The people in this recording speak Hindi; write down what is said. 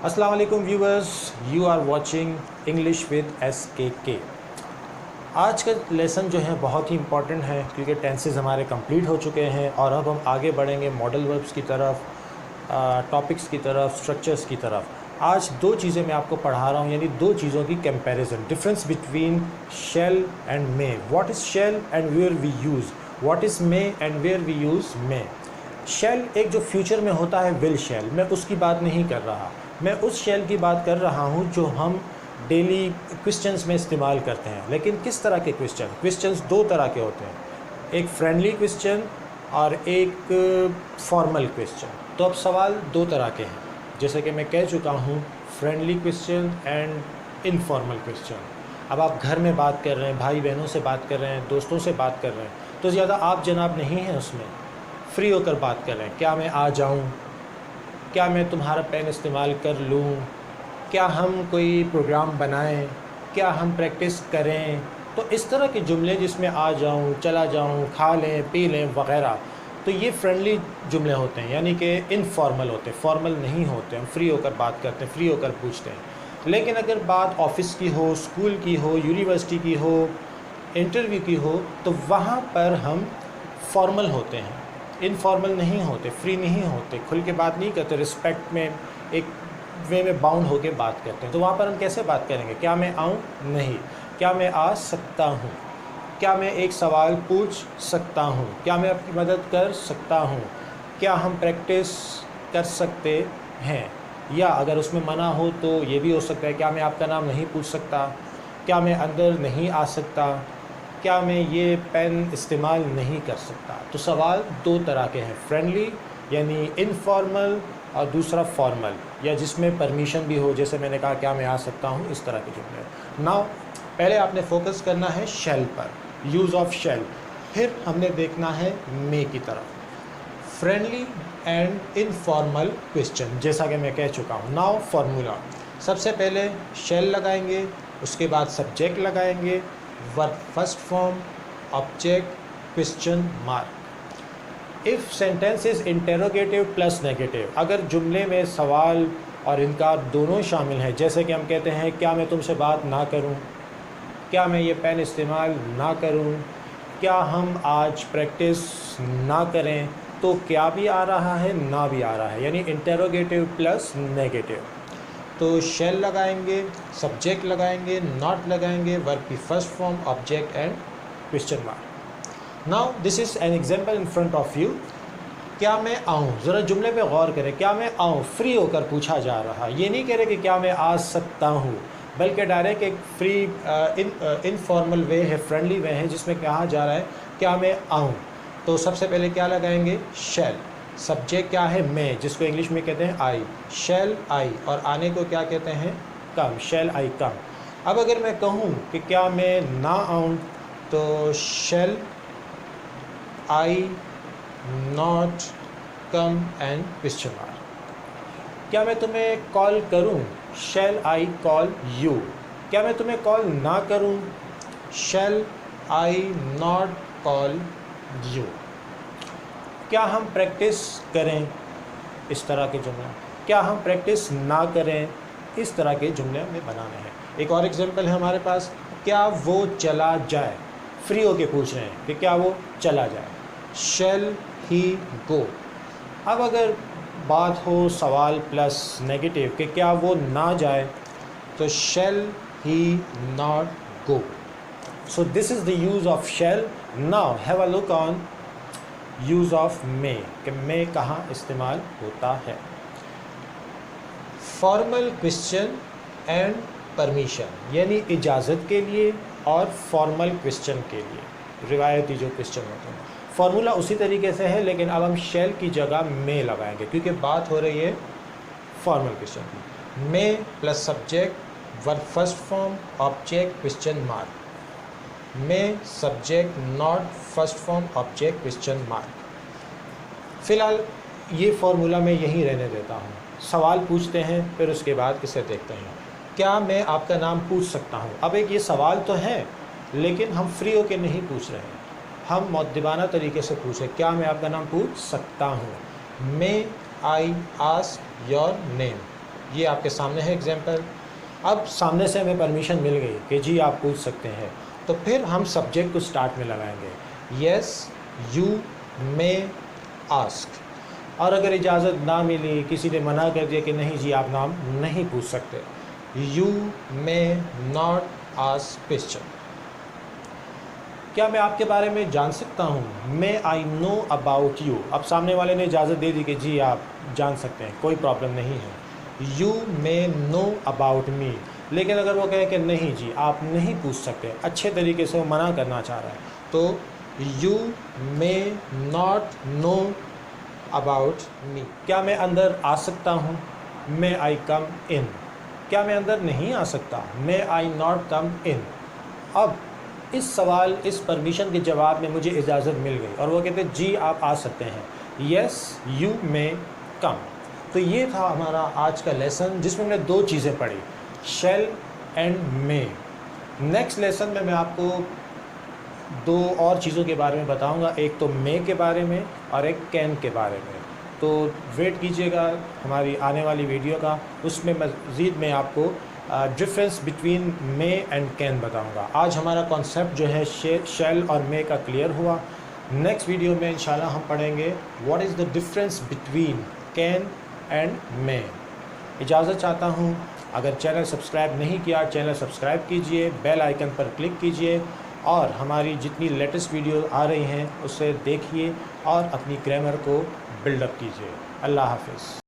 अस्सलाम वालेकुम viewers, you are watching English with SKK। आज का लेसन जो है बहुत ही इम्पॉर्टेंट है क्योंकि टेंसेस हमारे कंप्लीट हो चुके हैं और अब हम आगे बढ़ेंगे मॉडल वर्ब्स की तरफ, टॉपिक्स की तरफ, स्ट्रक्चर्स की तरफ। आज दो चीज़ें मैं आपको पढ़ा रहा हूँ, यानी दो चीज़ों की comparison, difference between shall and may. What is shall and where we use, what is may and where we use may. Shall एक जो फ्यूचर में होता है विल शेल, मैं उसकी बात नहीं कर रहा, मैं उस शेल की बात कर रहा हूँ जो हम डेली क्वेश्चंस में इस्तेमाल करते हैं। लेकिन किस तरह के क्वेश्चंस दो तरह के होते हैं, एक फ्रेंडली क्वेश्चन और एक फॉर्मल क्वेश्चन। तो अब सवाल दो तरह के हैं, जैसे कि मैं कह चुका हूँ, friendly question and informal question. अब आप घर में बात कर रहे हैं, भाई बहनों से बात कर रहे हैं, दोस्तों से बात कर रहे हैं, तो ज़्यादा आप जनाब नहीं हैं, उसमें फ्री होकर बात कर रहे हैं। क्या मैं आ जाऊँ, क्या मैं तुम्हारा पेन इस्तेमाल कर लूँ, क्या हम कोई प्रोग्राम बनाएं, क्या हम प्रैक्टिस करें। तो इस तरह के जुमले जिसमें आ जाऊं, चला जाऊं, खा लें, पी लें वगैरह, तो ये फ्रेंडली जुमले होते हैं, यानी कि इनफॉर्मल होते हैं, फॉर्मल नहीं होते। हम फ्री होकर बात करते हैं, फ्री होकर पूछते हैं। लेकिन अगर बात ऑफिस की हो, स्कूल की हो, यूनिवर्सिटी की हो, इंटरव्यू की हो, तो वहाँ पर हम फॉर्मल होते हैं, इनफॉर्मल नहीं होते, फ्री नहीं होते, खुल के बात नहीं करते, रिस्पेक्ट में एक वे में बाउंड होकर बात करते हैं। तो वहाँ पर हम कैसे बात करेंगे? क्या मैं आऊँ? नहीं। क्या मैं आ सकता हूँ? क्या मैं एक सवाल पूछ सकता हूँ? क्या मैं आपकी मदद कर सकता हूँ? क्या हम प्रैक्टिस कर सकते हैं? या अगर उसमें मना हो तो ये भी हो सकता है, क्या मैं आपका नाम नहीं पूछ सकता? क्या मैं अंदर नहीं आ सकता? क्या मैं ये पेन इस्तेमाल नहीं कर सकता? तो सवाल दो तरह के हैं, फ्रेंडली यानी इनफॉर्मल, और दूसरा फॉर्मल या जिसमें परमिशन भी हो, जैसे मैंने कहा क्या मैं आ सकता हूँ, इस तरह के जुमले। नाउ पहले आपने फोकस करना है शेल पर, यूज़ ऑफ शेल। फिर हमने देखना है मे की तरफ, फ्रेंडली एंड इनफॉर्मल क्वेश्चन, जैसा कि मैं कह चुका हूँ। नाउ फार्मूला, सबसे पहले शेल लगाएंगे, उसके बाद सब्जेक्ट लगाएंगे, verb first form, object, question mark. If sentence is interrogative plus negative, अगर जुमले में सवाल और इनकार दोनों शामिल हैं, जैसे कि हम कहते हैं क्या मैं तुमसे बात ना करूं, क्या मैं ये पेन इस्तेमाल ना करूं, क्या हम आज प्रैक्टिस ना करें, तो क्या भी आ रहा है, ना भी आ रहा है, यानी इंटेरोगेटिव प्लस नेगेटिव। तो शेल लगाएंगे, सब्जेक्ट लगाएंगे, नॉट लगाएंगे, वर्ब की first form, object and question mark. Now this is an example in front of you. क्या मैं आऊँ, ज़रा जुमले पे गौर करें, क्या मैं आऊँ, फ्री होकर पूछा जा रहा है। ये नहीं कह रहे कि क्या मैं आ सकता हूँ, बल्कि डायरेक्ट एक फ्री इनफॉर्मल वे है, फ्रेंडली वे है, जिसमें कहा जा रहा है क्या मैं आऊँ। तो सबसे पहले क्या लगाएंगे? शेल। सब्जेक्ट क्या है? मैं, जिसको इंग्लिश में कहते हैं आई, शेल आई, और आने को क्या कहते हैं? कम, शेल आई कम। अब अगर मैं कहूँ कि क्या मैं ना आऊँ, तो shall I not come and question mark. क्या मैं तुम्हें कॉल करूं? शैल आई कॉल यू। क्या मैं तुम्हें कॉल ना करूं? शैल आई नॉट कॉल यू। क्या हम प्रैक्टिस करें? इस तरह के जुमले। क्या हम प्रैक्टिस ना करें? इस तरह के जुमले हमें बनाने हैं। एक और एग्जांपल है हमारे पास, क्या वो चला जाए, फ्री होके पूछ रहे हैं कि क्या वो चला जाए, शैल ही गो। अब अगर बात हो सवाल प्लस नेगेटिव कि क्या वो ना जाए, तो shall he not go. So this is the use of shall. Now have a look on use of may, कि मे कहाँ इस्तेमाल होता है। फॉर्मल क्वेश्चन एंड परमिशन, यानी इजाज़त के लिए और फॉर्मल क्वेश्चन के लिए, रिवायती जो क्वेश्चन होते हैं। फार्मूला उसी तरीके से है, लेकिन अब हम शेल की जगह मे लगाएंगे क्योंकि बात हो रही है फॉर्मल क्वेश्चन की। May plus subject, verb first form, object, question mark. May subject, not first form, object, question mark. फ़िलहाल ये फार्मूला मैं यहीं रहने देता हूँ। सवाल पूछते हैं, फिर उसके बाद किसे देखते हैं। क्या मैं आपका नाम पूछ सकता हूँ? अब एक ये सवाल तो है, लेकिन हम फ्री होके नहीं पूछ रहे हैं, हम मुअद्दिबाना तरीके से पूछे, क्या मैं आपका नाम पूछ सकता हूँ? मे आई आस्क योर नेम, ये आपके सामने है एग्जाम्पल। अब सामने से हमें परमिशन मिल गई कि जी आप पूछ सकते हैं, तो फिर हम सब्जेक्ट को स्टार्ट में लगाएंगे, यस यू मे आस्क। और अगर इजाज़त ना मिली, किसी ने मना कर दिया कि नहीं जी आप नाम नहीं पूछ सकते, you may not ask question. क्या मैं आपके बारे में जान सकता हूँ, मे आई नो अबाउट यू। अब सामने वाले ने इजाज़त दे दी कि जी आप जान सकते हैं, कोई प्रॉब्लम नहीं है। You may know about me, लेकिन अगर वो कहे कि नहीं जी आप नहीं पूछ सकते, अच्छे तरीके से वो मना करना चाह रहा है, तो you may not know about me. क्या मैं अंदर आ सकता हूँ, मे आई कम इन। क्या मैं अंदर नहीं आ सकता, मे आई नॉट कम इन। अब इस सवाल, इस परमिशन के जवाब में मुझे इजाज़त मिल गई और वो कहते हैं जी आप आ सकते हैं, यस यू मे कम। तो ये था हमारा आज का लेसन जिसमें हमने दो चीज़ें पढ़ी, शैल एंड मे। नेक्स्ट लेसन में मैं आपको दो और चीज़ों के बारे में बताऊंगा, एक तो मे के बारे में और एक कैन के बारे में। तो वेट कीजिएगा हमारी आने वाली वीडियो का, उसमें मज़ीद मैं आपको difference between may and can बताऊंगा। आज हमारा कॉन्सेप्ट जो है शैल और मे का क्लियर हुआ। नेक्स्ट वीडियो में इंशाल्लाह हम पढ़ेंगे what is the difference between can and मे। इजाज़त चाहता हूँ, अगर चैनल सब्सक्राइब नहीं किया चैनल सब्सक्राइब कीजिए, बेल आइकन पर क्लिक कीजिए और हमारी जितनी लेटेस्ट वीडियो आ रही हैं उसे देखिए और अपनी ग्रामर को बिल्डअप कीजिए। अल्लाह हाफ़िज़।